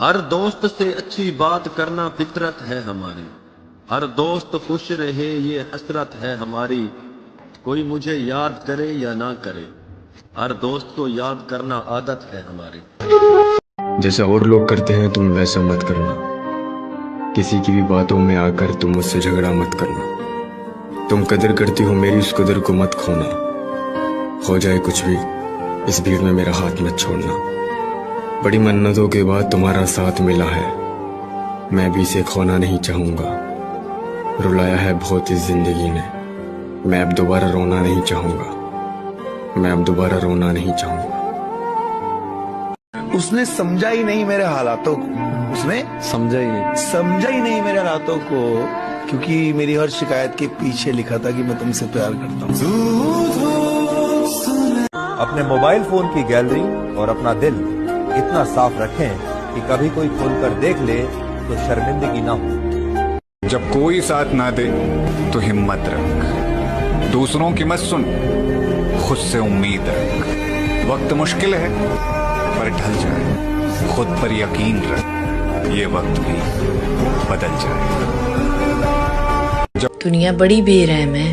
हर दोस्त से अच्छी बात करना फितरत है हमारी। हर दोस्त खुश रहे ये हसरत है हमारी। कोई मुझे याद करे या ना करे, हर दोस्त को याद करना आदत है हमारी। जैसा और लोग करते हैं तुम वैसा मत करना। किसी की भी बातों में आकर तुम मुझसे झगड़ा मत करना। तुम कदर करती हो मेरी, उस कदर को मत खोना। हो जाए कुछ भी, इस भीड़ में मेरा हाथ मत छोड़ना। बड़ी मन्नतों के बाद तुम्हारा साथ मिला है, मैं भी इसे खोना नहीं चाहूंगा। रुलाया है बहुत इस जिंदगी ने, मैं अब दोबारा रोना नहीं चाहूंगा। मैं अब दोबारा रोना नहीं चाहूंगा। उसने समझा ही नहीं मेरे हालातों को, उसने समझा ही नहीं मेरे हालातों को, क्योंकि मेरी हर शिकायत के पीछे लिखा था कि मैं तुमसे प्यार करता हूँ। अपने मोबाइल फोन की गैलरी और अपना दिल इतना साफ रखें कि कभी कोई खोलकर देख ले तो शर्मिंदगी ना हो। जब कोई साथ ना दे तो हिम्मत रख, दूसरों की मत सुन, खुद से उम्मीद रख। वक्त मुश्किल है पर ढल जाए, खुद पर यकीन रख, ये वक्त भी बदल जाए। दुनिया बड़ी बेरहम है,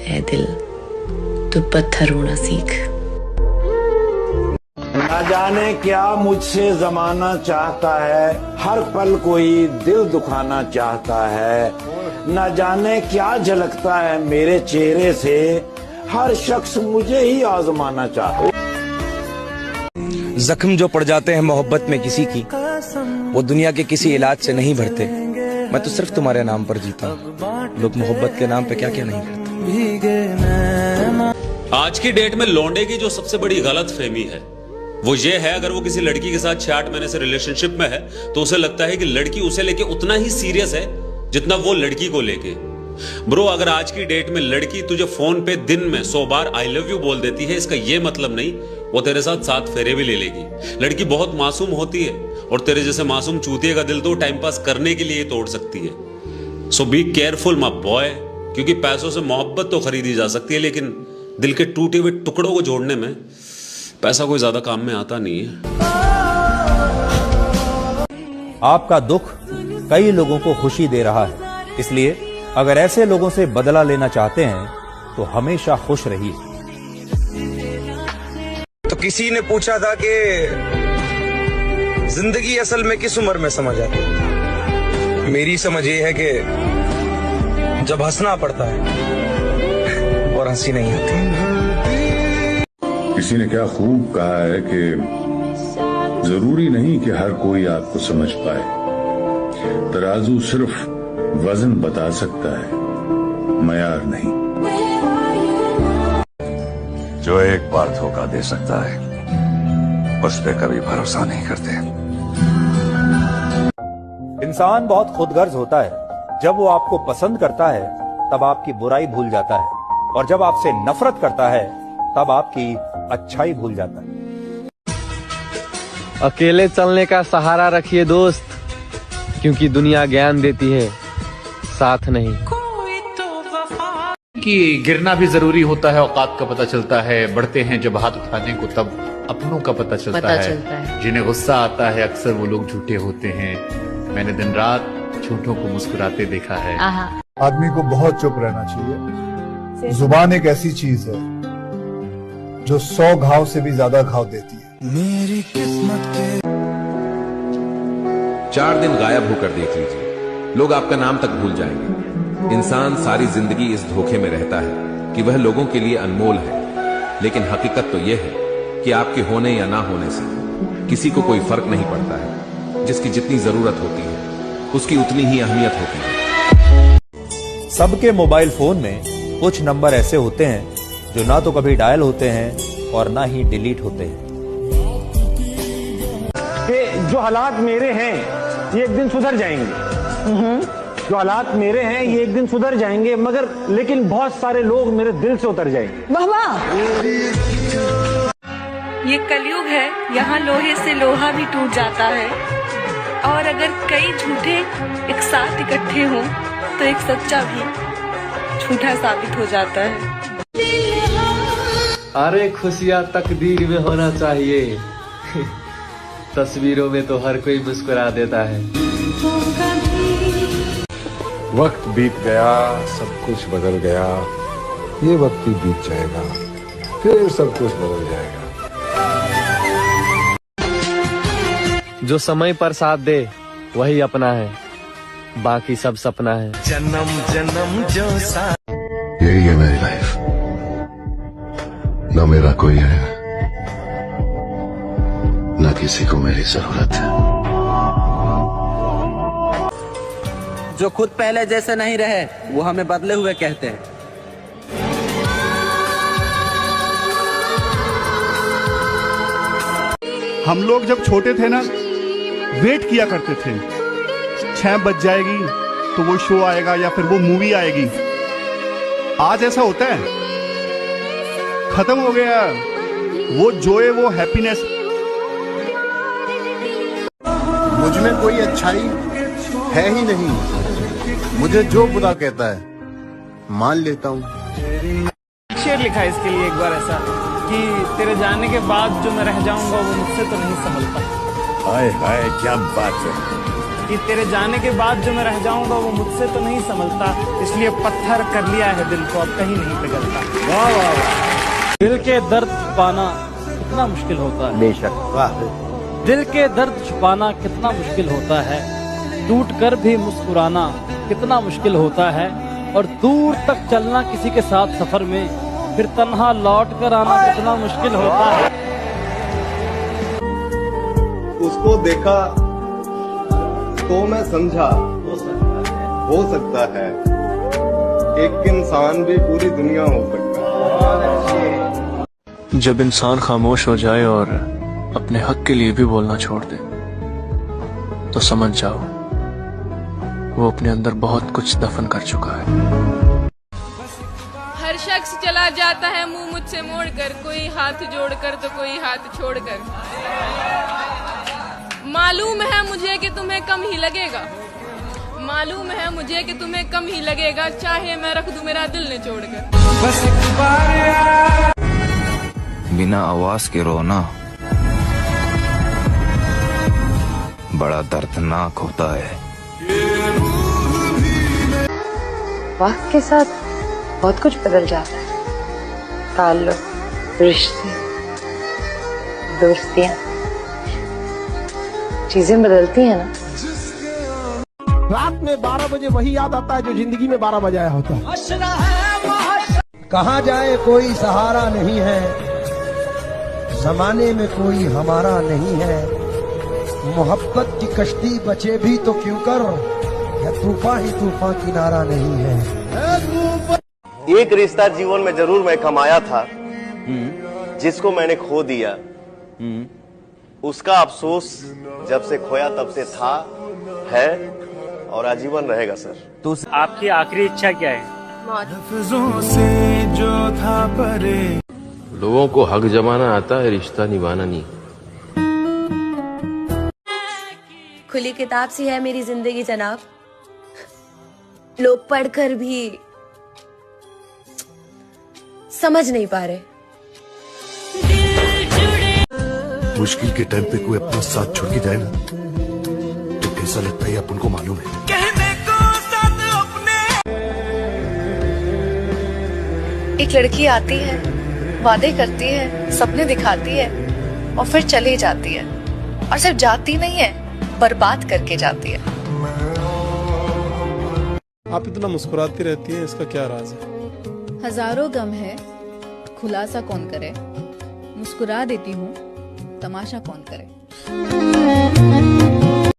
ऐ दिल तू पत्थर होना सीख। न जाने क्या मुझसे जमाना चाहता है, हर पल कोई दिल दुखाना चाहता है। न जाने क्या झलकता है मेरे चेहरे से, हर शख्स मुझे ही आजमाना चाहता है। जख्म जो पड़ जाते हैं मोहब्बत में किसी की, वो दुनिया के किसी इलाज से नहीं भरते। मैं तो सिर्फ तुम्हारे नाम पर जीता हूँ, लोग मोहब्बत के नाम पे क्या क्या नहीं करते। आज की डेट में लौंडे की जो सबसे बड़ी गलत फहमी है वो ये है, अगर वो किसी लड़की के साथ 6-8 महीने से रिलेशनशिप में है तो उसे लगता है कि लड़की उसे लेके उतना ही सीरियस है जितना वो लड़की को लेके। ब्रो, अगर आज की डेट में लड़की तुझे फोन पे दिन में 100 बार आई लव यू बोल देती है, इसका ये मतलब नहीं वो तेरे साथ 7 फेरे भी ले लेगी। लड़की बहुत मासूम होती है और तेरे जैसे मासूम चूतिए का दिल तो टाइम पास करने के लिए तोड़ सकती है। सो बी केयरफुल माय बॉय, क्योंकि पैसों से मोहब्बत तो खरीदी जा सकती है लेकिन दिल के टूटे हुए टुकड़ों को जोड़ने में पैसा कोई ज्यादा काम में आता नहीं है। आपका दुख कई लोगों को खुशी दे रहा है, इसलिए अगर ऐसे लोगों से बदला लेना चाहते हैं तो हमेशा खुश रहिए। तो किसी ने पूछा था कि जिंदगी असल में किस उम्र में समझ आती है। मेरी समझ ये है कि जब हंसना पड़ता है और हंसी नहीं आती। किसी ने क्या खूब कहा है कि जरूरी नहीं कि हर कोई आपको समझ पाए, तराजू सिर्फ वजन बता सकता है, मयार नहीं। जो एक बार धोखा दे सकता है उस पे कभी भरोसा नहीं करते। इंसान बहुत खुदगर्ज होता है, जब वो आपको पसंद करता है तब आपकी बुराई भूल जाता है, और जब आपसे नफरत करता है तब आपकी अच्छाई भूल जाता है। अकेले चलने का सहारा रखिए दोस्त, क्योंकि दुनिया ज्ञान देती है, साथ नहीं। कि गिरना भी जरूरी होता है, औकात का पता चलता है। बढ़ते हैं जब हाथ उठाने को तब अपनों का पता चलता है। जिन्हें गुस्सा आता है अक्सर वो लोग झूठे होते हैं। मैंने दिन रात झूठों को मुस्कुराते देखा है। आदमी को बहुत चुप रहना चाहिए। जुबान एक ऐसी चीज है जो 100 घाव से भी ज्यादा घाव देती है। मेरी किस्मत के 4 दिन गायब होकर देख लीजिए, लोग आपका नाम तक भूल जाएंगे। इंसान सारी जिंदगी इस धोखे में रहता है कि वह लोगों के लिए अनमोल है, लेकिन हकीकत तो यह है कि आपके होने या ना होने से किसी को कोई फर्क नहीं पड़ता है। जिसकी जितनी जरूरत होती है उसकी उतनी ही अहमियत होती है। सबके मोबाइल फोन में कुछ नंबर ऐसे होते हैं जो ना तो कभी डायल होते हैं और ना ही डिलीट होते हैं। जो हालात मेरे हैं ये एक दिन सुधर जाएंगे। जो हालात मेरे हैं ये एक दिन सुधर जाएंगे, मगर लेकिन बहुत सारे लोग मेरे दिल से उतर जाएंगे। वाह वाह। ये कलयुग है, यहाँ लोहे से लोहा भी टूट जाता है, और अगर कई झूठे एक साथ इकट्ठे हों तो एक सच्चा भी झूठा साबित हो जाता है। अरे खुशियाँ तकदीर में होना चाहिए, तस्वीरों में तो हर कोई मुस्कुरा देता है। वक्त बीत गया, सब कुछ बदल गया, ये वक्त भी बीत जाएगा, फिर सब कुछ बदल जाएगा। जो समय पर साथ दे वही अपना है, बाकी सब सपना है। जन्म जन्म जो यही है मेरी लाइफ, न मेरा कोई है, न किसी को मेरी जरूरत है। जो खुद पहले जैसे नहीं रहे वो हमें बदले हुए कहते हैं। हम लोग जब छोटे थे ना, वेट किया करते थे 6 बज जाएगी तो वो शो आएगा या फिर वो मूवी आएगी। आज ऐसा होता है, खत्म हो गया वो जोए, वो हैप्पीनेस। मुझ में कोई अच्छाई है ही नहीं, मुझे जो बुरा कहता है मान लेता हूँ। शेर लिखा है इसके लिए एक बार ऐसा कि तेरे जाने के बाद जो मैं रह जाऊंगा वो मुझसे तो नहीं संभलता। हाय हाय क्या बात है। कि तेरे जाने के बाद जो मैं रह जाऊंगा वो मुझसे तो नहीं संभलता, इसलिए पत्थर कर लिया है दिल को, अब कहीं नहीं पिघलता। वाह वाह वाह। दिल के दर्द छुपाना कितना मुश्किल होता है। बेशक। वाह। दिल के दर्द छुपाना कितना मुश्किल होता है, टूट कर भी मुस्कुराना कितना मुश्किल होता है, और दूर तक चलना किसी के साथ सफर में, फिर तन्हा लौट कर आना कितना मुश्किल होता है। उसको देखा तो मैं समझा, हो सकता है एक इंसान भी पूरी दुनिया हो सकता है। जब इंसान खामोश हो जाए और अपने हक के लिए भी बोलना छोड़ दे तो समझ जाओ वो अपने अंदर बहुत कुछ दफन कर चुका है। हर शख्स चला जाता है मुंह मुझसे मोड़कर, कोई हाथ जोड़कर तो कोई हाथ छोड़कर। मालूम है मुझे कि तुम्हें कम ही लगेगा, मालूम है मुझे कि तुम्हें कम ही लगेगा, चाहे मैं रख दूं मेरा दिल निचोड़कर। बिना आवाज के रोना बड़ा दर्दनाक होता है। वक्त के साथ बहुत कुछ बदल जाता है, ताल्लुक, रिश्ते, दोस्तियां, चीजें बदलती हैं ना। रात में 12 बजे वही याद आता है जो जिंदगी में 12 बजे आया होता है। कहाँ जाए कोई सहारा नहीं है, जमाने में कोई हमारा नहीं है, मोहब्बत की कश्ती बचे भी तो क्यों कर, तूफान ही तूफान किनारा नहीं है। एक रिश्ता जीवन में जरूर मैं कमाया था, जिसको मैंने खो दिया। उसका अफसोस जब से खोया तब से था, है और आजीवन रहेगा सर। तो आपकी आखिरी इच्छा क्या है? लफ्जों से जो था परे। लोगों को हक जमाना आता है, रिश्ता निभाना नहीं। खुली किताब सी है मेरी जिंदगी जनाब, लोग पढ़कर भी समझ नहीं पा रहे। मुश्किल के टाइम पे कोई अपना साथ छोड़ के जाए ना तो कैसा लगता है अपन को मालूम है। एक लड़की आती है, वादे करती है, सपने दिखाती है और फिर चली जाती है, और सिर्फ जाती नहीं है, बर्बाद करके जाती है। आप इतना मुस्कुराती रहती हैं, इसका क्या राज है? हजारों गम है, खुलासा कौन करे, मुस्कुरा देती हूँ, तमाशा कौन करे।